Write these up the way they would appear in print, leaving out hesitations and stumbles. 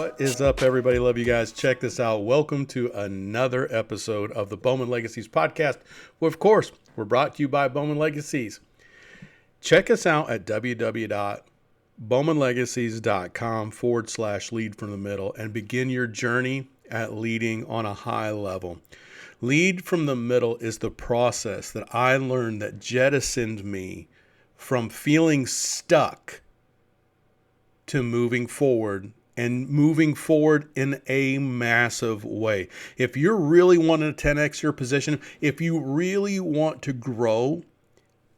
What is up, everybody? Love you guys. Check this out. Welcome to another episode of the Bowman Legacies podcast. Well, of course, we're brought to you by Bowman Legacies. Check us out at www.bowmanlegacies.com/lead from the middle and begin your journey at leading on a high level. Lead from the middle is the process that I learned that jettisoned me from feeling stuck to moving forward, and moving forward in a massive way. If you're really wanting to 10x your position, if you really want to grow,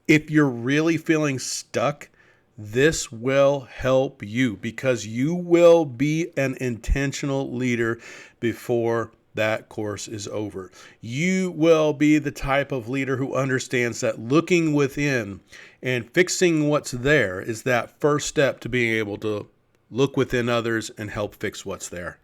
if you're really feeling stuck, this will help you because you will be an intentional leader before that course is over. You will be the type of leader who understands that looking within and fixing what's there is that first step to being able to look within others and help fix what's there.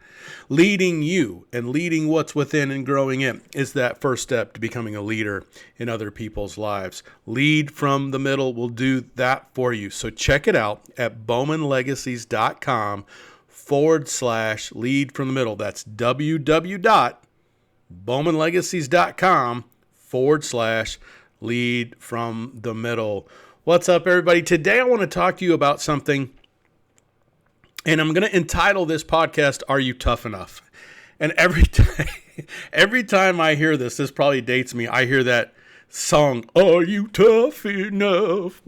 Leading you and leading what's within and growing it is that first step to becoming a leader in other people's lives. Lead from the middle will do that for you. So check it out at bowmanlegacies.com/lead from the middle. That's www.bowmanlegacies.com/lead from the middle. What's up, everybody? Today I want to talk to you about something, and I'm going to entitle this podcast, Are You Tough Enough? And every time I hear this probably dates me. I hear that song, Are You Tough Enough?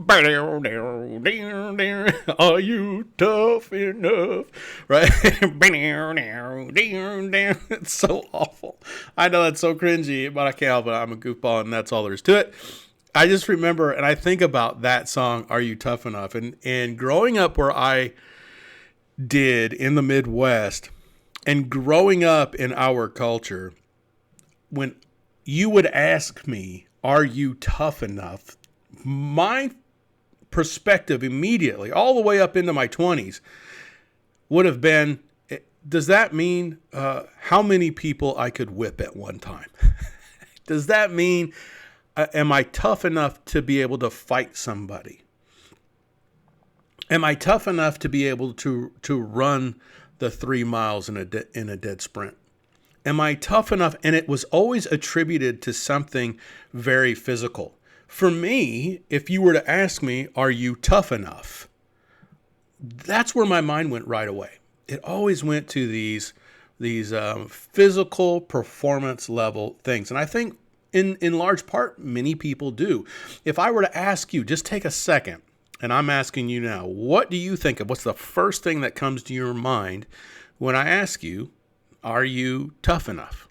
Are you tough enough? Right? It's so awful. I know that's so cringy, but I can't help it. I'm a goofball, and that's all there is to it. I just remember, and I think about that song, Are You Tough Enough? And growing up where I did in the Midwest and growing up in our culture, when you would ask me, are you tough enough? My perspective immediately, all the way up into my 20s, would have been, does that mean how many people I could whip at one time? Does that mean, am I tough enough to be able to fight somebody? Am I tough enough to be able to run the 3 miles in a dead sprint? Am I tough enough? And it was always attributed to something very physical. For me, if you were to ask me, are you tough enough? That's where my mind went right away. It always went to these physical performance level things. And I think in large part, many people do. If I were to ask you, just take a second, and I'm asking you now, what do you think of? What's the first thing that comes to your mind when I ask you, are you tough enough?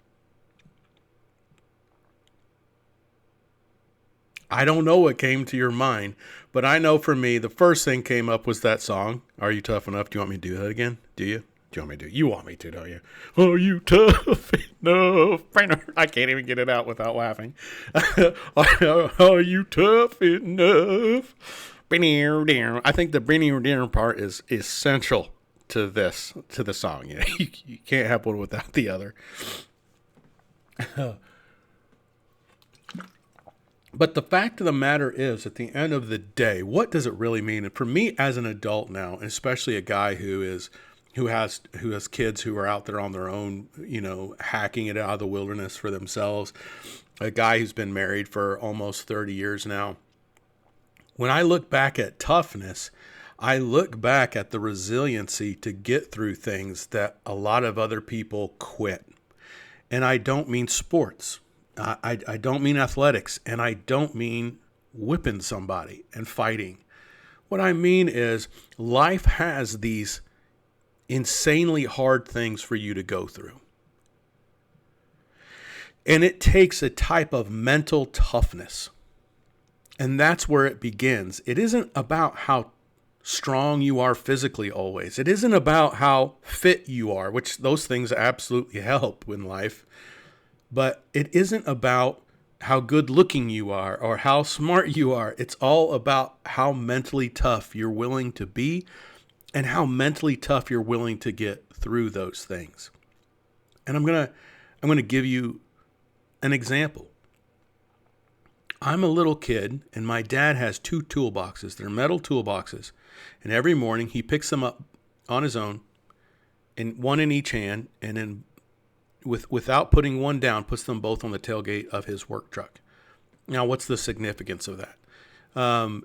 I don't know what came to your mind, but I know for me, the first thing came up was that song, Are You Tough Enough? Do you want me to do that again? Do you? Do you want me to do it? You want me to, don't you? Are you tough enough? I can't even get it out without laughing. Are you tough enough? I think the part is essential to the song. You know, you can't have one without the other. But the fact of the matter is, at the end of the day, what does it really mean? And for me, as an adult now, especially a guy who has kids who are out there on their own, you know, hacking it out of the wilderness for themselves, a guy who's been married for almost 30 years now. When I look back at toughness, I look back at the resiliency to get through things that a lot of other people quit. And I don't mean sports. I don't mean athletics. And I don't mean whipping somebody and fighting. What I mean is life has these insanely hard things for you to go through. And it takes a type of mental toughness. And that's where it begins. It isn't about how strong you are physically always. It isn't about how fit you are, which those things absolutely help in life. But it isn't about how good looking you are or how smart you are. It's all about how mentally tough you're willing to be and how mentally tough you're willing to get through those things. And I'm going to give you an example. I'm a little kid, and my dad has 2 toolboxes. They're metal toolboxes. And every morning he picks them up on his own, and one in each hand, and then without putting one down, puts them both on the tailgate of his work truck. Now, what's the significance of that?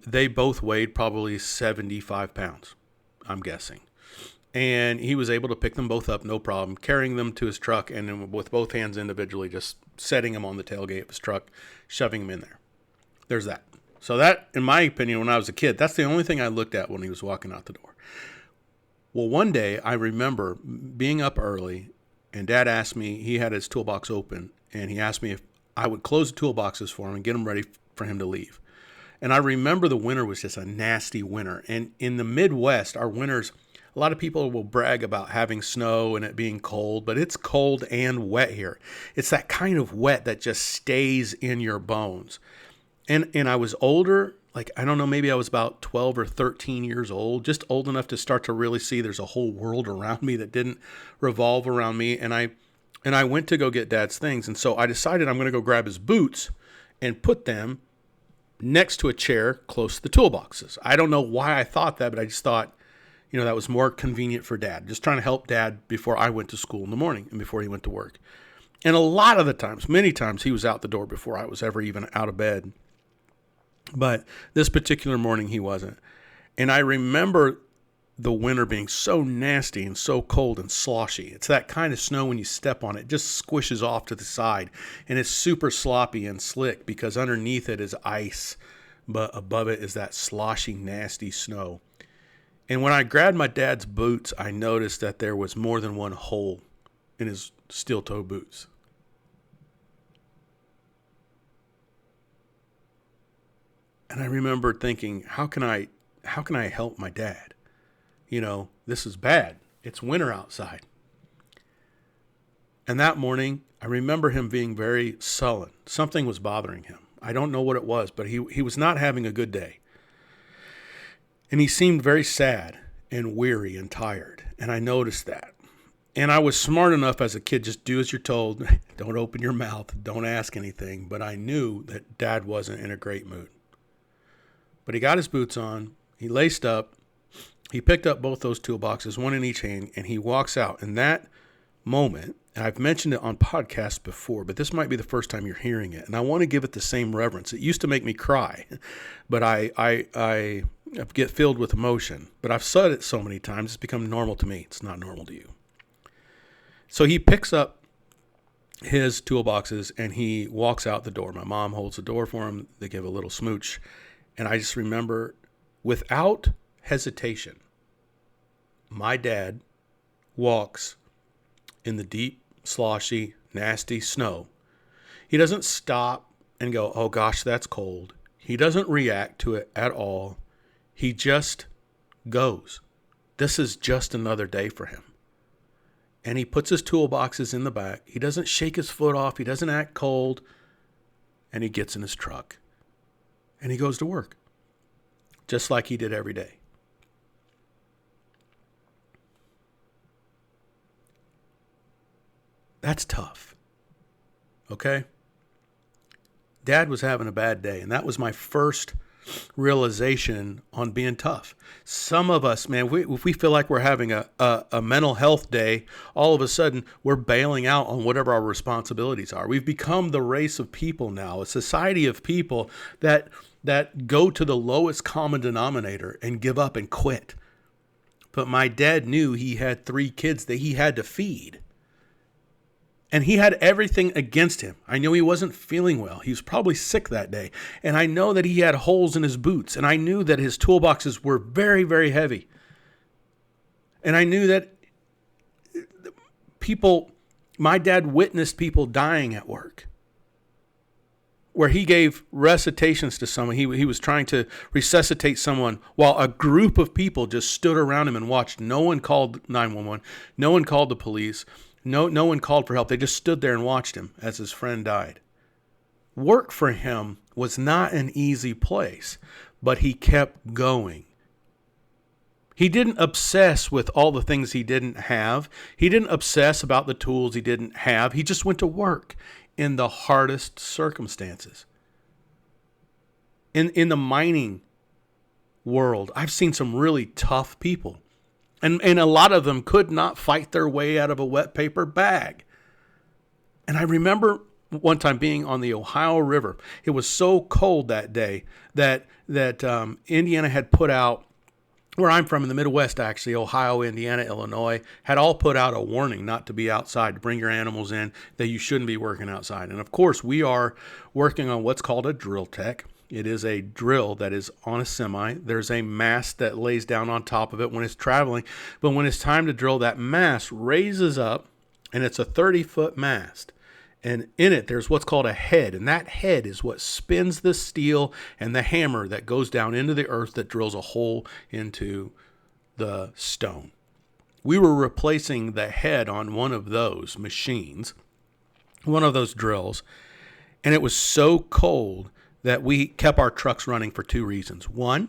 They both weighed probably 75 pounds, I'm guessing. And he was able to pick them both up, no problem, carrying them to his truck, and then with both hands individually, just setting them on the tailgate of his truck, shoving them in there. There's that. So that, in my opinion, when I was a kid, that's the only thing I looked at when he was walking out the door. Well, one day I remember being up early, and Dad asked me, he had his toolbox open, and he asked me if I would close the toolboxes for him and get them ready for him to leave. And I remember the winter was just a nasty winter. And in the Midwest, our winters, a lot of people will brag about having snow and it being cold, but it's cold and wet here. It's that kind of wet that just stays in your bones. And I was older, like, I don't know, maybe I was about 12 or 13 years old, just old enough to start to really see there's a whole world around me that didn't revolve around me. And I went to go get Dad's things. And so I decided I'm going to go grab his boots and put them next to a chair close to the toolboxes. I don't know why I thought that, but I just thought, that was more convenient for Dad. Just trying to help Dad before I went to school in the morning and before he went to work. And a lot of the times, many times, he was out the door before I was ever even out of bed. But this particular morning, he wasn't. And I remember the winter being so nasty and so cold and sloshy. It's that kind of snow when you step on it, just squishes off to the side. And it's super sloppy and slick because underneath it is ice, but above it is that sloshy, nasty snow. And when I grabbed my dad's boots, I noticed that there was more than one hole in his steel-toe boots. And I remember thinking, how can I help my dad? This is bad. It's winter outside. And that morning, I remember him being very sullen. Something was bothering him. I don't know what it was, but he was not having a good day. And he seemed very sad and weary and tired. And I noticed that. And I was smart enough as a kid, just do as you're told. Don't open your mouth. Don't ask anything. But I knew that Dad wasn't in a great mood. But he got his boots on. He laced up. He picked up both those toolboxes, one in each hand, and he walks out. And that moment, and I've mentioned it on podcasts before, but this might be the first time you're hearing it. And I want to give it the same reverence. It used to make me cry, but I get filled with emotion. But I've said it so many times, it's become normal to me. It's not normal to you. So he picks up his toolboxes and he walks out the door. My mom holds the door for him. They give a little smooch. And I just remember, without hesitation, my dad walks in the deep, sloshy, nasty snow. He doesn't stop and go, oh gosh, that's cold. He doesn't react to it at all. He just goes. This is just another day for him. And he puts his toolboxes in the back. He doesn't shake his foot off. He doesn't act cold. And he gets in his truck. And he goes to work. Just like he did every day. That's tough. Okay? Dad was having a bad day. And that was my first realization on being tough. Some of us, man, if we feel like we're having a mental health day, all of a sudden we're bailing out on whatever our responsibilities are. We've become the race of people now, a society of people that go to the lowest common denominator and give up and quit. But my dad knew he had 3 kids that he had to feed. And he had everything against him. I knew he wasn't feeling well. He was probably sick that day. And I know that he had holes in his boots. And I knew that his toolboxes were very, very heavy. And I knew that my dad witnessed people dying at work. Where he gave recitations to someone. He was trying to resuscitate someone while a group of people just stood around him and watched. No one called 911. No one called the police. No one called for help. They just stood there and watched him as his friend died. Work for him was not an easy place, but he kept going. He didn't obsess with all the things he didn't have. He didn't obsess about the tools he didn't have. He just went to work in the hardest circumstances. In the mining world, I've seen some really tough people. And a lot of them could not fight their way out of a wet paper bag. And I remember one time being on the Ohio River. It was so cold that day that Indiana had put out, where I'm from in the Midwest, actually, Ohio, Indiana, Illinois, had all put out a warning not to be outside, to bring your animals in, that you shouldn't be working outside. And of course, we are working on what's called a drill tech. It is a drill that is on a semi. There's a mast that lays down on top of it when it's traveling. But when it's time to drill, that mast raises up, and it's a 30-foot mast. And in it, there's what's called a head. And that head is what spins the steel and the hammer that goes down into the earth that drills a hole into the stone. We were replacing the head on one of those machines, one of those drills. And it was so cold that we kept our trucks running for two reasons. One,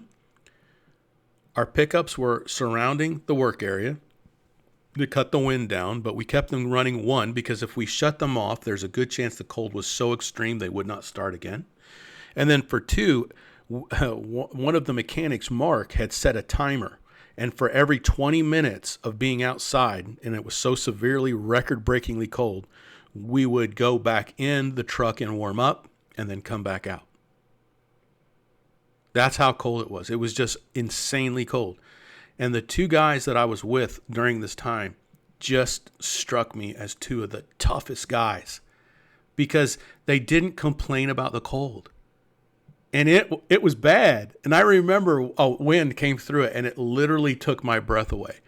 our pickups were surrounding the work area to cut the wind down, but we kept them running, one, because if we shut them off, there's a good chance the cold was so extreme they would not start again. And then for two, one of the mechanics, Mark, had set a timer. And for every 20 minutes of being outside, and it was so severely record-breakingly cold, we would go back in the truck and warm up and then come back out. That's how cold it was. It was just insanely cold. And the two guys that I was with during this time just struck me as two of the toughest guys because they didn't complain about the cold. And it was bad. And I remember a wind came through it, and it literally took my breath away.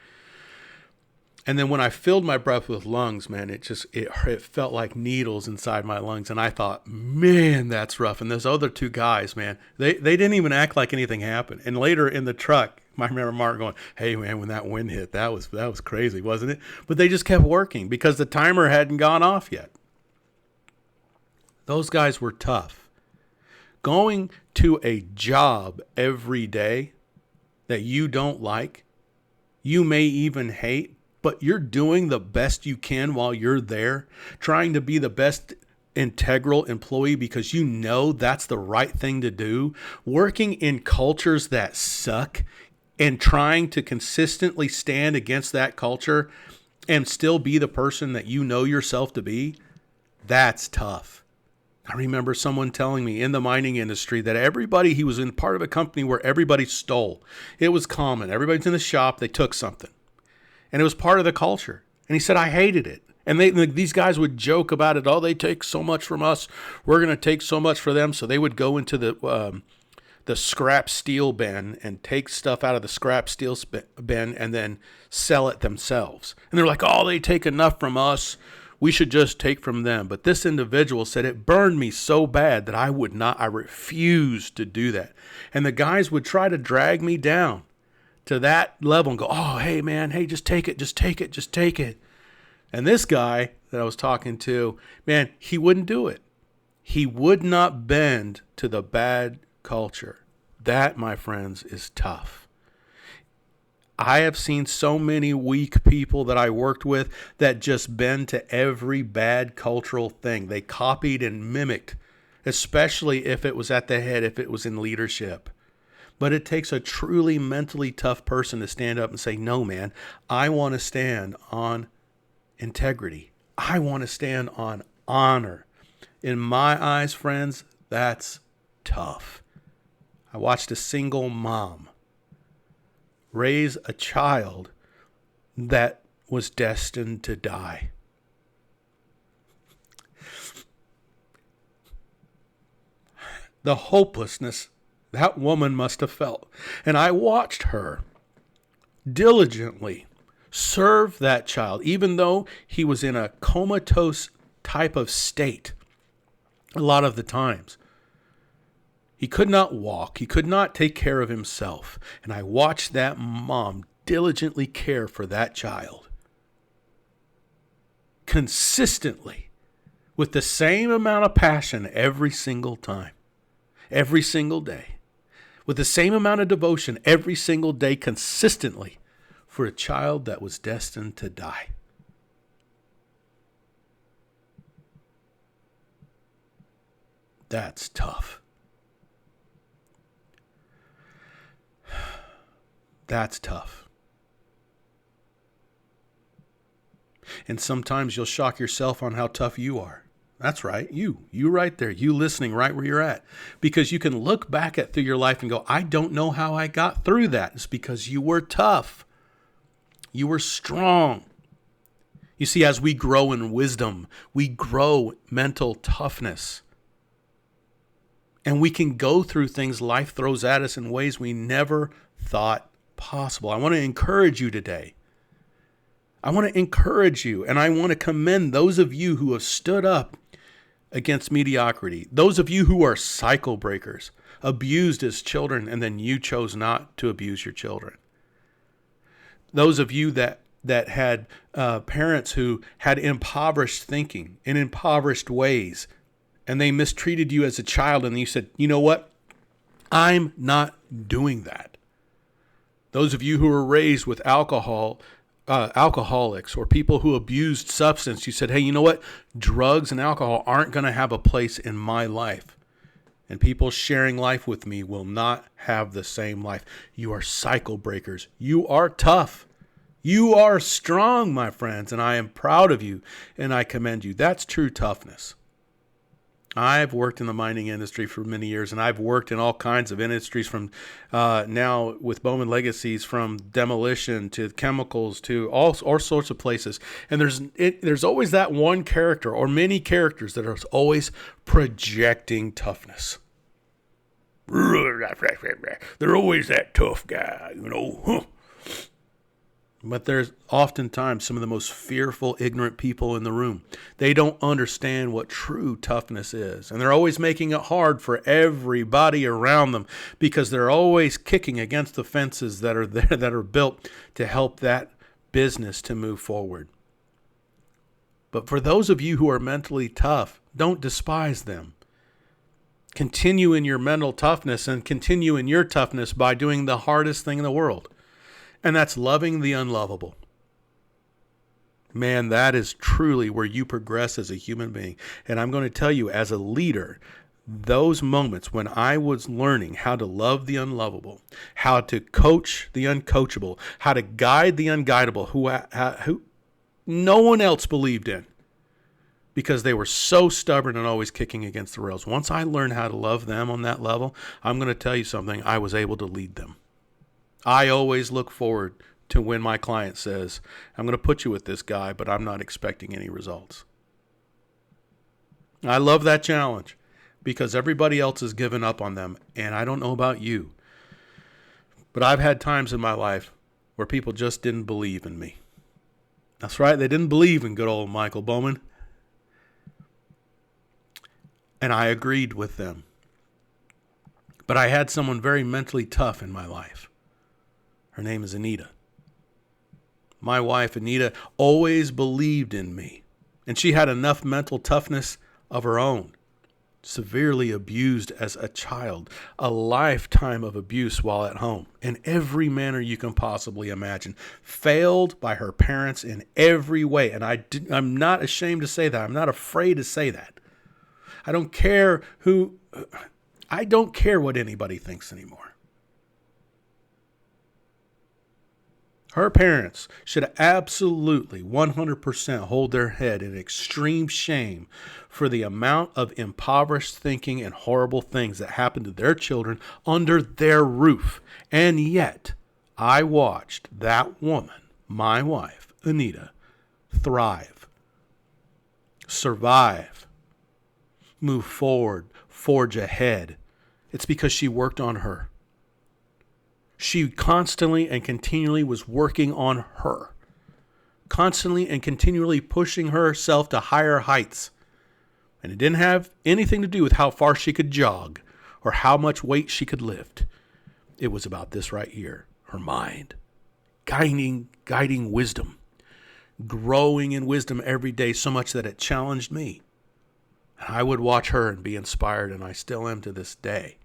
And then when I filled my breath with lungs, man, it felt like needles inside my lungs. And I thought, man, that's rough. And those other two guys, man, they didn't even act like anything happened. And later in the truck, I remember Mark going, hey, man, when that wind hit, that was crazy, wasn't it? But they just kept working because the timer hadn't gone off yet. Those guys were tough. Going to a job every day that you don't like, you may even hate, but you're doing the best you can while you're there, trying to be the best integral employee because you know that's the right thing to do, working in cultures that suck and trying to consistently stand against that culture and still be the person that you know yourself to be, that's tough. I remember someone telling me in the mining industry that he was in part of a company where everybody stole. It was common. Everybody's in the shop, they took something. And it was part of the culture. And he said, I hated it. And these guys would joke about it. Oh, they take so much from us. We're going to take so much for them. So they would go into the scrap steel bin and take stuff out of the scrap steel bin and then sell it themselves. And they're like, oh, they take enough from us. We should just take from them. But this individual said it burned me so bad that I refused to do that. And the guys would try to drag me down to that level and go, oh, hey, man, hey, just take it, just take it, just take it. And this guy that I was talking to, man, he wouldn't do it. He would not bend to the bad culture. That, my friends, is tough. I have seen so many weak people that I worked with that just bend to every bad cultural thing. They copied and mimicked, especially if it was at the head, if it was in leadership. But it takes a truly mentally tough person to stand up and say, no, man, I want to stand on integrity. I want to stand on honor. In my eyes, friends, that's tough. I watched a single mom raise a child that was destined to die. The hopelessness that woman must have felt. And I watched her diligently serve that child, even though he was in a comatose type of state a lot of the times. He could not walk. He could not take care of himself. And I watched that mom diligently care for that child. Consistently, with the same amount of passion every single time, every single day. With the same amount of devotion every single day consistently for a child that was destined to die. That's tough. That's tough. And sometimes you'll shock yourself on how tough you are. That's right. You right there, you listening right where you're at, because you can look back at through your life and go, I don't know how I got through that. It's because you were tough. You were strong. You see, as we grow in wisdom, we grow mental toughness. And we can go through things life throws at us in ways we never thought possible. I want to encourage you today. I want to encourage you, and I want to commend those of you who have stood up against mediocrity. Those of you who are cycle breakers, abused as children, and then you chose not to abuse your children. Those of you that had parents who had impoverished thinking in impoverished ways, and they mistreated you as a child, and you said, you know what? I'm not doing that. Those of you who were raised with alcoholics or people who abused substance, you said, hey, you know what? Drugs and alcohol aren't going to have a place in my life. And people sharing life with me will not have the same life. You are cycle breakers. You are tough. You are strong, my friends, and I am proud of you, and I commend you. That's true toughness. I've worked in the mining industry for many years, and I've worked in all kinds of industries from now with Bowman Legacies, from demolition to chemicals to all sorts of places. And there's always that one character or many characters that are always projecting toughness. They're always that tough guy, you know. But there's oftentimes some of the most fearful, ignorant people in the room. They don't understand what true toughness is. And they're always making it hard for everybody around them because they're always kicking against the fences that are there, that are built to help that business to move forward. But for those of you who are mentally tough, don't despise them. Continue in your mental toughness and continue in your toughness by doing the hardest thing in the world. And that's loving the unlovable. Man, that is truly where you progress as a human being. And I'm going to tell you, as a leader, those moments when I was learning how to love the unlovable, how to coach the uncoachable, how to guide the unguidable, who no one else believed in because they were so stubborn and always kicking against the rails. Once I learned how to love them on that level, I'm going to tell you something, I was able to lead them. I always look forward to when my client says, I'm going to put you with this guy, but I'm not expecting any results. I love that challenge because everybody else has given up on them. And I don't know about you, but I've had times in my life where people just didn't believe in me. That's right. They didn't believe in good old Michael Bowman. And I agreed with them. But I had someone very mentally tough in my life. Her name is Anita. My wife, Anita, always believed in me. And she had enough mental toughness of her own. Severely abused as a child. A lifetime of abuse while at home. In every manner you can possibly imagine. Failed by her parents in every way. And I'm not ashamed to say that. I'm not afraid to say that. I don't care what anybody thinks anymore. Her parents should absolutely 100% hold their head in extreme shame for the amount of impoverished thinking and horrible things that happened to their children under their roof. And yet, I watched that woman, my wife, Anita, thrive, survive, move forward, forge ahead. It's because she worked on her. She constantly and continually was working on her. Constantly and continually pushing herself to higher heights. And it didn't have anything to do with how far she could jog or how much weight she could lift. It was about this right here, her mind. Guiding wisdom. Growing in wisdom every day so much that it challenged me. I would watch her and be inspired, and I still am to this day.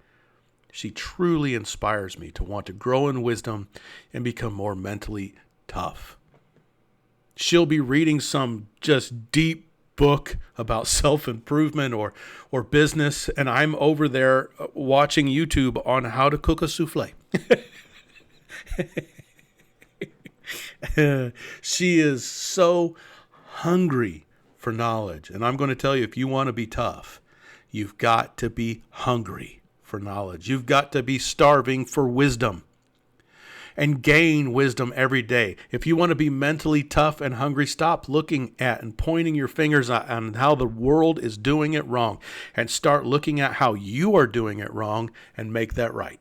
She truly inspires me to want to grow in wisdom and become more mentally tough. She'll be reading some just deep book about self-improvement or business, and I'm over there watching YouTube on how to cook a souffle. She is so hungry for knowledge. And I'm going to tell you, if you want to be tough, you've got to be hungry for knowledge. You've got to be starving for wisdom and gain wisdom every day. If you want to be mentally tough and hungry, stop looking at and pointing your fingers on how the world is doing it wrong and start looking at how you are doing it wrong and make that right.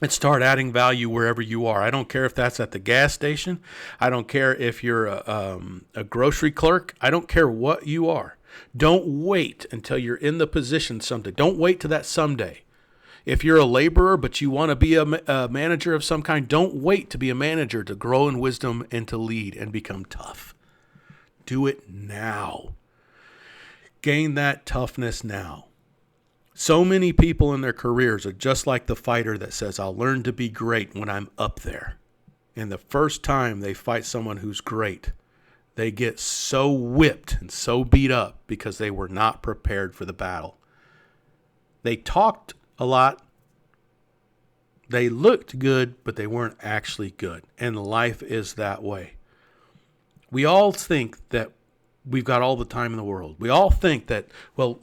And start adding value wherever you are. I don't care if that's at the gas station. I don't care if you're a grocery clerk. I don't care what you are. Don't wait until you're in the position someday. Don't wait to that someday. If you're a laborer but you want to be a manager of some kind, don't wait to be a manager to grow in wisdom and to lead and become tough. Do it now. Gain that toughness now. So many people in their careers are just like the fighter that says, I'll learn to be great when I'm up there. And the first time they fight someone who's great, they get so whipped and so beat up because they were not prepared for the battle. They talked a lot. They looked good, but they weren't actually good. And life is that way. We all think that we've got all the time in the world. We all think that, well,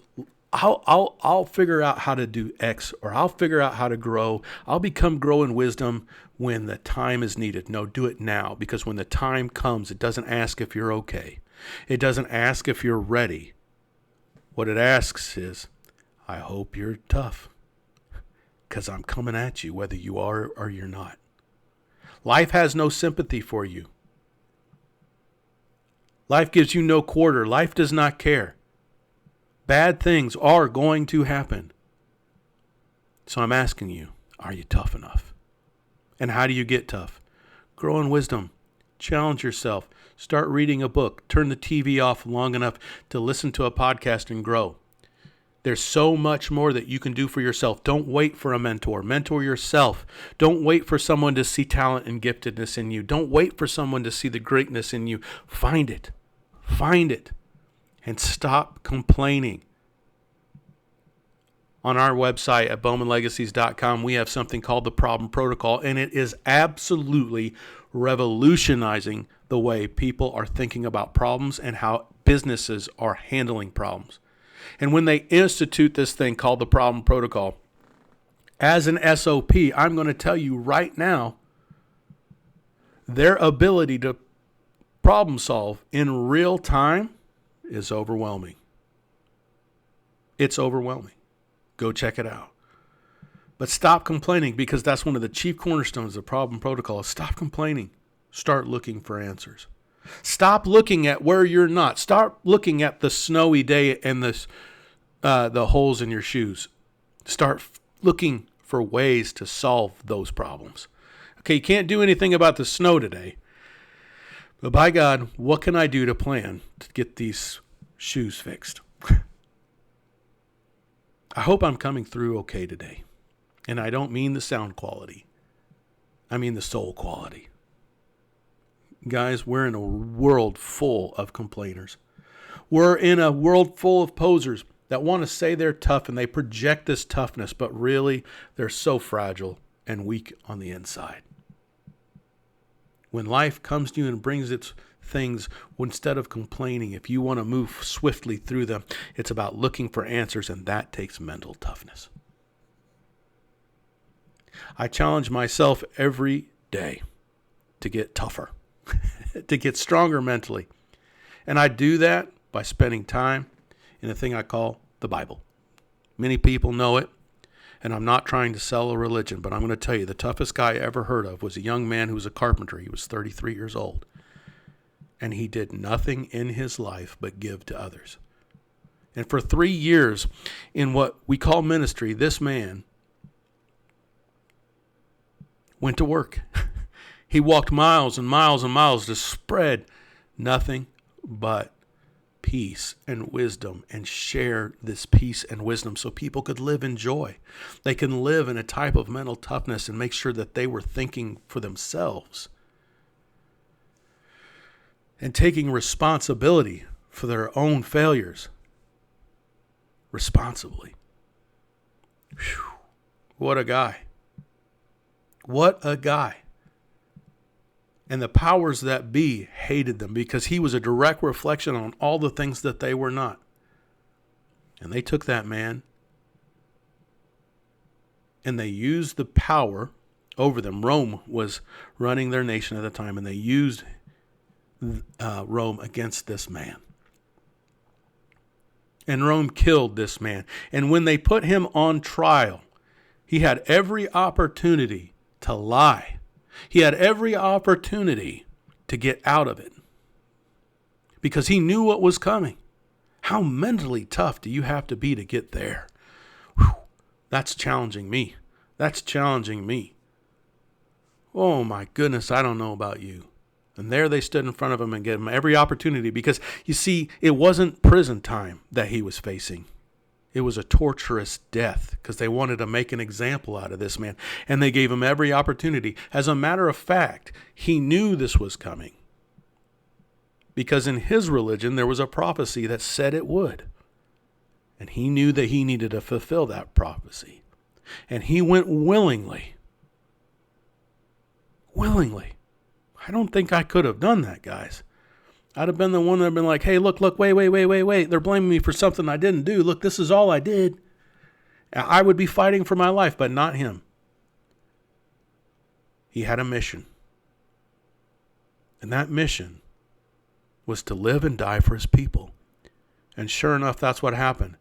I'll figure out how to do X, or I'll figure out how to grow. I'll grow in wisdom when the time is needed. No, do it now, because when the time comes, it doesn't ask if you're okay. It doesn't ask if you're ready. What it asks is, I hope you're tough, because I'm coming at you whether you are or you're not. Life has no sympathy for you. Life gives you no quarter. Life does not care. Bad things are going to happen. So I'm asking you, are you tough enough? And how do you get tough? Grow in wisdom. Challenge yourself. Start reading a book. Turn the TV off long enough to listen to a podcast and grow. There's so much more that you can do for yourself. Don't wait for a mentor. Mentor yourself. Don't wait for someone to see talent and giftedness in you. Don't wait for someone to see the greatness in you. Find it. Find it. And stop complaining. On our website at BowmanLegacies.com, we have something called the Problem Protocol, and it is absolutely revolutionizing the way people are thinking about problems and how businesses are handling problems. And when they institute this thing called the Problem Protocol, as an SOP, I'm going to tell you right now, their ability to problem solve in real time is overwhelming. It's overwhelming. Go check it out. But stop complaining, because that's one of the chief cornerstones of the Problem Protocol. Stop complaining. Start looking for answers. Stop looking at where you're not. Start looking at the snowy day and the holes in your shoes. Start looking for ways to solve those problems. Okay, you can't do anything about the snow today. But by God, what can I do to plan to get these shoes fixed? I hope I'm coming through okay today. And I don't mean the sound quality. I mean the soul quality. Guys, we're in a world full of complainers. We're in a world full of posers that want to say they're tough and they project this toughness, but really they're so fragile and weak on the inside. When life comes to you and brings its things, instead of complaining, if you want to move swiftly through them, it's about looking for answers, and that takes mental toughness. I challenge myself every day to get tougher, to get stronger mentally. And I do that by spending time in a thing I call the Bible. Many people know it, and I'm not trying to sell a religion, but I'm going to tell you, the toughest guy I ever heard of was a young man who was a carpenter. He was 33 years old. And he did nothing in his life but give to others. And for 3 years in what we call ministry, this man went to work. He walked miles and miles and miles to spread nothing but peace and wisdom, and share this peace and wisdom so people could live in joy. They can live in a type of mental toughness and make sure that they were thinking for themselves and taking responsibility for their own failures responsibly. Whew. What a guy. What a guy. And the powers that be hated them because he was a direct reflection on all the things that they were not. And they took that man and they used the power over them. Rome was running their nation at the time, and they used Rome against this man. And Rome killed this man. And when they put him on trial, he had every opportunity to lie. He had every opportunity to get out of it because he knew what was coming. How mentally tough do you have to be to get there? Whew, that's challenging me. That's challenging me. Oh my goodness, I don't know about you. And there they stood in front of him and gave him every opportunity because, you see, it wasn't prison time that he was facing. It was a torturous death because they wanted to make an example out of this man. And they gave him every opportunity. As a matter of fact, he knew this was coming. Because in his religion, there was a prophecy that said it would. And he knew that he needed to fulfill that prophecy. And he went willingly. Willingly. I don't think I could have done that, guys. I'd have been the one that had been like, hey, look, wait. They're blaming me for something I didn't do. Look, this is all I did. I would be fighting for my life, but not him. He had a mission. And that mission was to live and die for his people. And sure enough, that's what happened.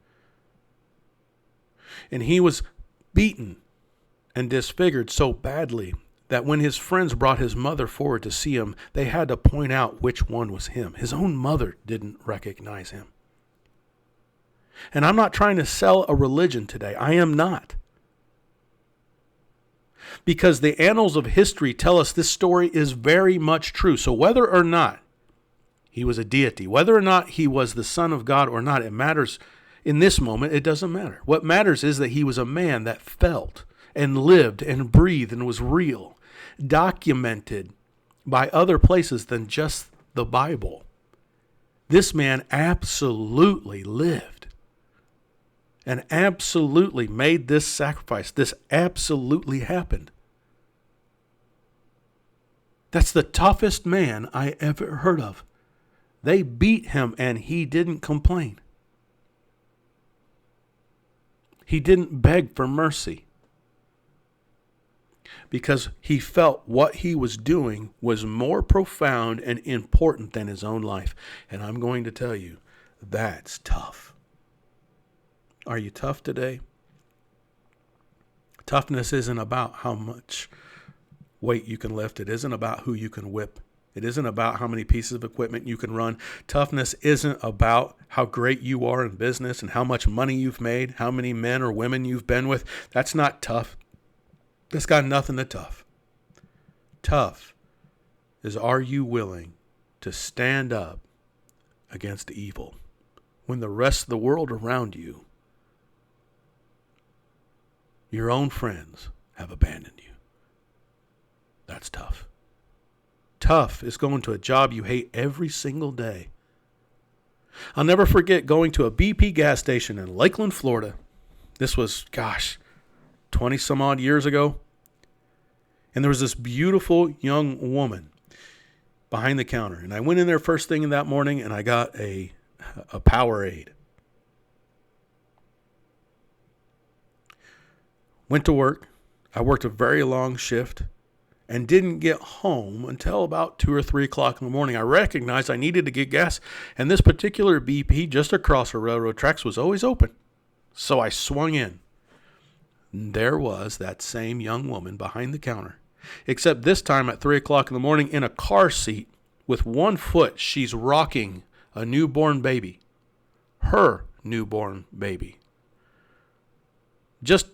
And he was beaten and disfigured so badly that when his friends brought his mother forward to see him, they had to point out which one was him. His own mother didn't recognize him. And I'm not trying to sell a religion today. I am not. Because the annals of history tell us this story is very much true. So whether or not he was a deity, whether or not he was the Son of God or not, it matters. In this moment, it doesn't matter. What matters is that he was a man that felt and lived and breathed and was real, documented by other places than just the Bible. This man absolutely lived and absolutely made this sacrifice. This absolutely happened. That's the toughest man I ever heard of. They beat him and he didn't complain. He didn't beg for mercy because he felt what he was doing was more profound and important than his own life. And I'm going to tell you, that's tough. Are you tough today? Toughness isn't about how much weight you can lift. It isn't about who you can whip. It isn't about how many pieces of equipment you can run. Toughness isn't about how great you are in business and how much money you've made, how many men or women you've been with. That's not tough. That's got nothing to tough. Tough is, are you willing to stand up against evil when the rest of the world around you, your own friends, have abandoned you? That's tough. Tough is going to a job you hate every single day. I'll never forget going to a BP gas station in Lakeland, Florida. This was, 20 some odd years ago. And there was this beautiful young woman behind the counter. And I went in there first thing in that morning and I got a Powerade. Went to work. I worked a very long shift and didn't get home until about 2 or 3 o'clock in the morning. I recognized I needed to get gas, and this particular BP just across the railroad tracks was always open. So I swung in. There was that same young woman behind the counter, except this time at 3 o'clock in the morning in a car seat with one foot. She's rocking a newborn baby, her newborn baby. Just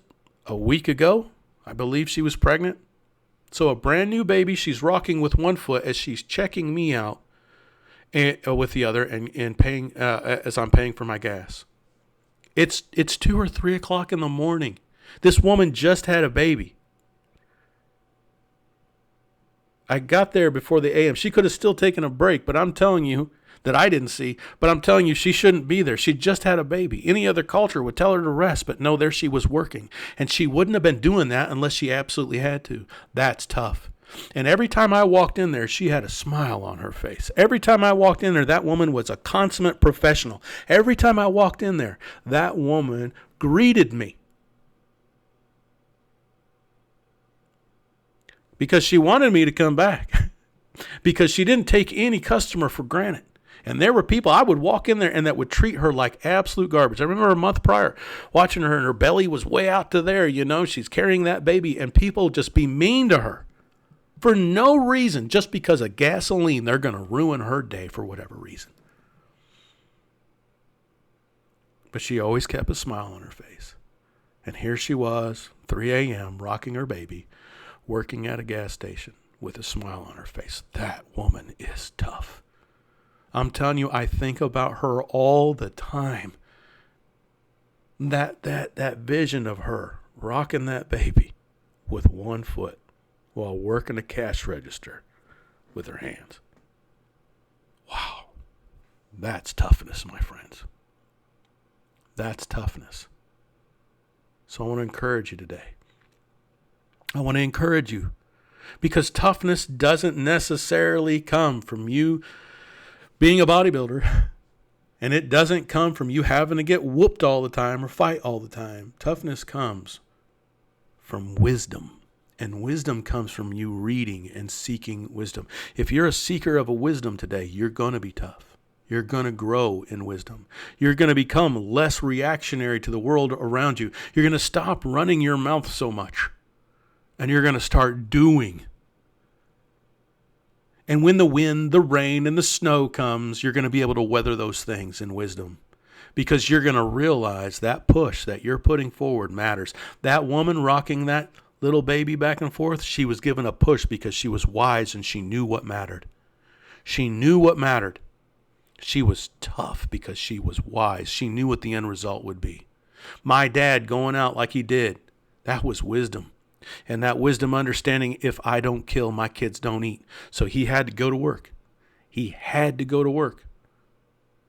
a week ago, I believe she was pregnant. So a brand new baby she's rocking with one foot as she's checking me out with the other and paying as I'm paying for my gas. It's 2 or 3 o'clock in the morning. This woman just had a baby. I got there before the AM. She could have still taken a break, but I'm telling you that I didn't see. But I'm telling you, she shouldn't be there. She just had a baby. Any other culture would tell her to rest, but no, there she was working. And she wouldn't have been doing that unless she absolutely had to. That's tough. And every time I walked in there, she had a smile on her face. Every time I walked in there, that woman was a consummate professional. Every time I walked in there, that woman greeted me. Because she wanted me to come back. Because she didn't take any customer for granted. And there were people, I would walk in there and that would treat her like absolute garbage. I remember a month prior watching her and her belly was way out to there. She's carrying that baby and people just be mean to her for no reason. Just because of gasoline, they're going to ruin her day for whatever reason. But she always kept a smile on her face. And here she was, 3 a.m., rocking her baby, working at a gas station with a smile on her face. That woman is tough. I'm telling you, I think about her all the time. That vision of her rocking that baby with one foot while working a cash register with her hands. Wow. That's toughness, my friends. That's toughness. So I want to encourage you today. I want to encourage you because toughness doesn't necessarily come from you being a bodybuilder, and it doesn't come from you having to get whooped all the time or fight all the time. Toughness comes from wisdom, and wisdom comes from you reading and seeking wisdom. If you're a seeker of a wisdom today, you're going to be tough. You're going to grow in wisdom. You're going to become less reactionary to the world around you. You're going to stop running your mouth so much, and you're going to start doing. And when the wind, the rain, and the snow comes, you're going to be able to weather those things in wisdom because you're going to realize that push that you're putting forward matters. That woman rocking that little baby back and forth, she was given a push because she was wise and she knew what mattered. She knew what mattered. She was tough because she was wise. She knew what the end result would be. My dad going out like he did, that was wisdom. And that wisdom understanding, if I don't kill, my kids don't eat. So he had to go to work. He had to go to work.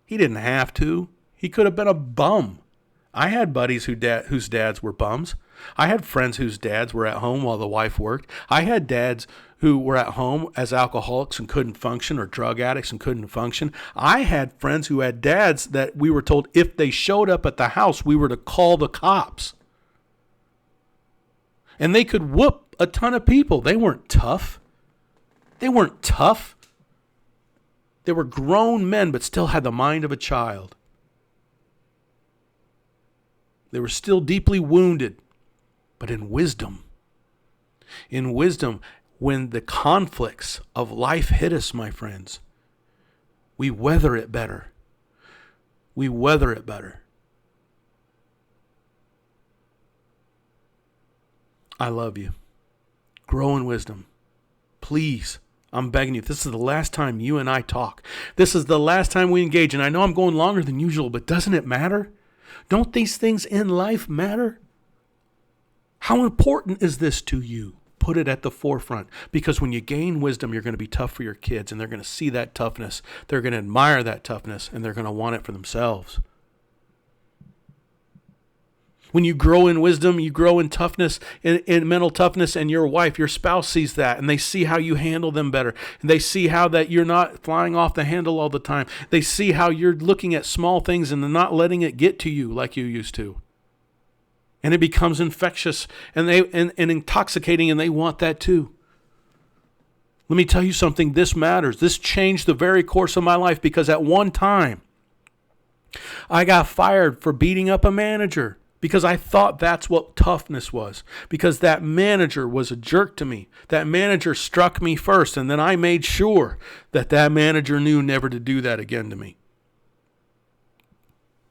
He didn't have to. He could have been a bum. I had buddies whose dads were bums. I had friends whose dads were at home while the wife worked. I had dads who were at home as alcoholics and couldn't function, or drug addicts and couldn't function. I had friends who had dads that we were told if they showed up at the house, we were to call the cops. And they could whoop a ton of people. They weren't tough. They weren't tough. They were grown men, but still had the mind of a child. They were still deeply wounded, but in wisdom. In wisdom, when the conflicts of life hit us, my friends, we weather it better. We weather it better. I love you. Grow in wisdom. Please, I'm begging you. This is the last time you and I talk. This is the last time we engage. And I know I'm going longer than usual, but doesn't it matter? Don't these things in life matter? How important is this to you? Put it at the forefront. Because when you gain wisdom, you're going to be tough for your kids. And they're going to see that toughness. They're going to admire that toughness. And they're going to want it for themselves. When you grow in wisdom, you grow in toughness, in mental toughness, and your wife, your spouse sees that, and they see how you handle them better. And they see how that you're not flying off the handle all the time. They see how you're looking at small things and not letting it get to you like you used to. And it becomes infectious and intoxicating, and they want that too. Let me tell you something, this matters. This changed the very course of my life because at one time, I got fired for beating up a manager. Because I thought that's what toughness was. Because that manager was a jerk to me. That manager struck me first. And then I made sure that manager knew never to do that again to me.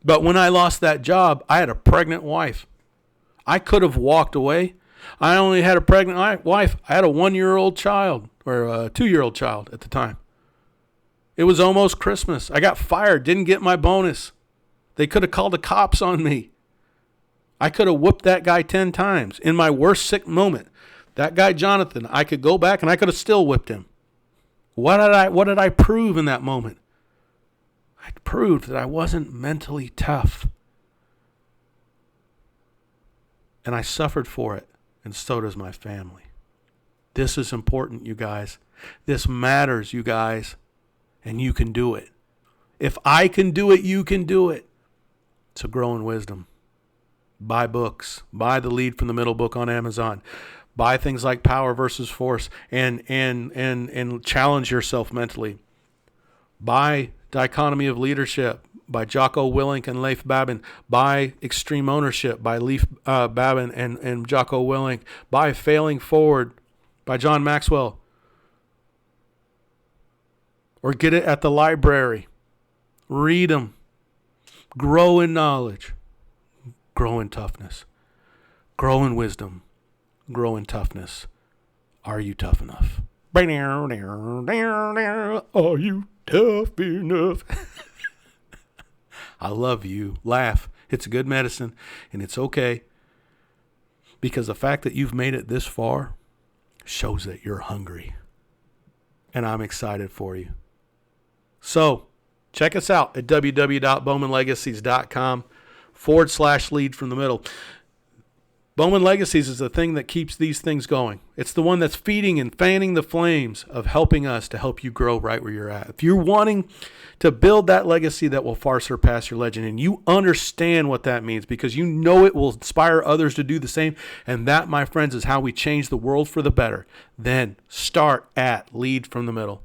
But when I lost that job, I had a pregnant wife. I could have walked away. I only had a pregnant wife. I had a 1-year-old child. Or a 2-year-old child at the time. It was almost Christmas. I got fired. Didn't get my bonus. They could have called the cops on me. I could have whooped that guy 10 times. In my worst sick moment, that guy Jonathan, I could go back and I could have still whipped him. What did I prove in that moment? I proved that I wasn't mentally tough. And I suffered for it, and so does my family. This is important, you guys. This matters, you guys. And you can do it. If I can do it, you can do it. So grow in wisdom. Buy books. Buy the Lead from the Middle book on Amazon. Buy things like Power versus Force and challenge yourself mentally. Buy Dichotomy of Leadership by Jocko Willink and Leif Babin. Buy Extreme Ownership by Leif Babin and Jocko Willink. Buy Failing Forward by John Maxwell. Or get it at the library. Read them. Grow in knowledge. Grow in toughness. Grow in wisdom. Grow in toughness. Are you tough enough? Are you tough enough? I love you. Laugh. It's good medicine, and it's okay. Because the fact that you've made it this far shows that you're hungry. And I'm excited for you. So, check us out at www.bowmanlegacies.com/lead from the middle. Bowman Legacies is the thing that keeps these things going. It's the one that's feeding and fanning the flames of helping us to help you grow right where you're at. If you're wanting to build that legacy that will far surpass your legend, and you understand what that means because you know it will inspire others to do the same, and that, my friends, is how we change the world for the better, then start at Lead from the Middle.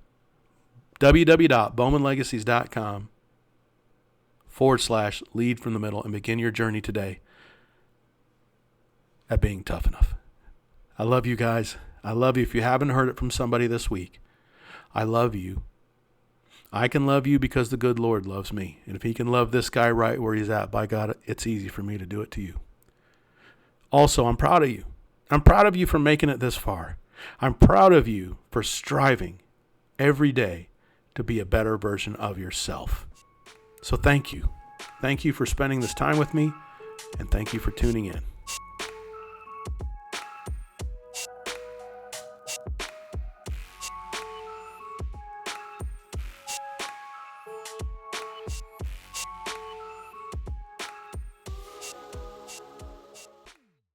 www.bowmanlegacies.com/lead from the middle and begin your journey today at being tough enough. I love you guys. I love you. If you haven't heard it from somebody this week, I love you. I can love you because the good Lord loves me. And if he can love this guy right where he's at, by God, it's easy for me to do it to you. Also, I'm proud of you. I'm proud of you for making it this far. I'm proud of you for striving every day to be a better version of yourself. So thank you. Thank you for spending this time with me, and thank you for tuning in.